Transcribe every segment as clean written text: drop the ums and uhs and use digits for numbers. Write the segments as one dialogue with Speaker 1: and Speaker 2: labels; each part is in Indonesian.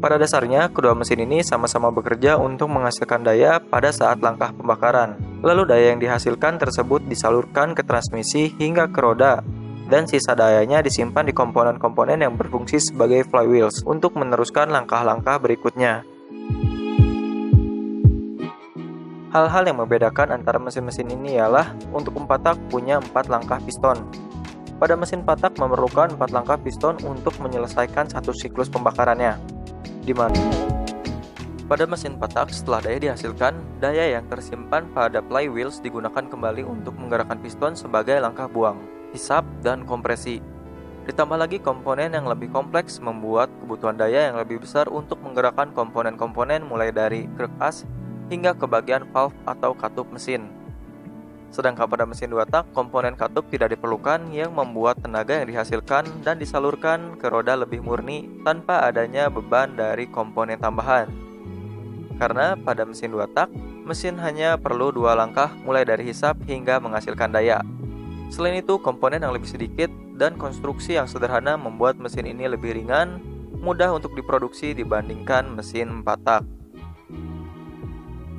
Speaker 1: Pada dasarnya, kedua mesin ini sama-sama bekerja untuk menghasilkan daya pada saat langkah pembakaran. Lalu daya yang dihasilkan tersebut disalurkan ke transmisi hingga ke roda, dan sisa dayanya disimpan di komponen-komponen yang berfungsi sebagai flywheels untuk meneruskan langkah-langkah berikutnya. Hal-hal yang membedakan antara mesin-mesin ini ialah untuk 4 tak punya 4 langkah piston. Pada mesin 4 tak memerlukan 4 langkah piston untuk menyelesaikan satu siklus pembakarannya. Di mana pada mesin 4 tak setelah daya dihasilkan, daya yang tersimpan pada flywheels digunakan kembali untuk menggerakkan piston sebagai langkah buang, hisap, dan kompresi. Ditambah lagi komponen yang lebih kompleks membuat kebutuhan daya yang lebih besar untuk menggerakkan komponen-komponen mulai dari krek as hingga ke bagian valve atau katup mesin. Sedangkan pada mesin 2 tak, komponen katup tidak diperlukan yang membuat tenaga yang dihasilkan dan disalurkan ke roda lebih murni tanpa adanya beban dari komponen tambahan. Karena pada mesin 2 tak, mesin hanya perlu 2 langkah mulai dari hisap hingga menghasilkan daya. Selain itu, komponen yang lebih sedikit dan konstruksi yang sederhana membuat mesin ini lebih ringan, mudah untuk diproduksi dibandingkan mesin 4 tak.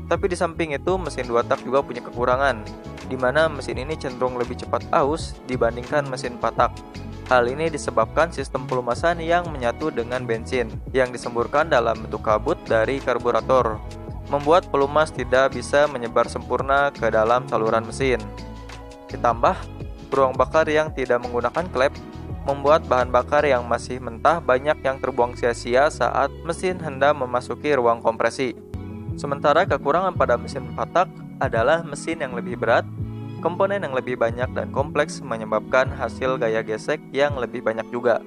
Speaker 1: Tapi di samping itu, mesin 2 tak juga punya kekurangan, di mana mesin ini cenderung lebih cepat aus dibandingkan mesin 4 tak. Hal ini disebabkan sistem pelumasan yang menyatu dengan bensin yang disemburkan dalam bentuk kabut dari karburator, membuat pelumas tidak bisa menyebar sempurna ke dalam saluran mesin. Ditambah, ruang bakar yang tidak menggunakan klep membuat bahan bakar yang masih mentah banyak yang terbuang sia-sia saat mesin hendak memasuki ruang kompresi. Sementara kekurangan pada mesin 4 tak adalah mesin yang lebih berat, komponen yang lebih banyak dan kompleks menyebabkan hasil gaya gesek yang lebih banyak juga.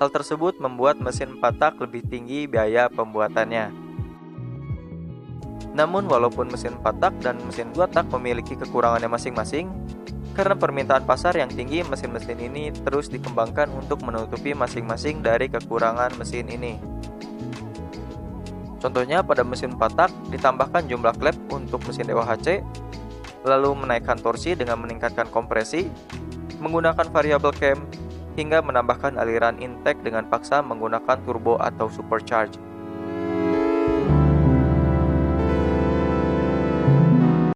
Speaker 1: Hal tersebut membuat mesin 4 tak lebih tinggi biaya pembuatannya. Namun walaupun mesin 4 tak dan mesin 2 tak memiliki kekurangannya masing-masing, karena permintaan pasar yang tinggi, mesin-mesin ini terus dikembangkan untuk menutupi masing-masing dari kekurangan mesin ini. Contohnya pada mesin 4 tak ditambahkan jumlah klep untuk mesin DOHC, lalu menaikkan torsi dengan meningkatkan kompresi, menggunakan variable cam, hingga menambahkan aliran intake dengan paksa menggunakan turbo atau supercharge.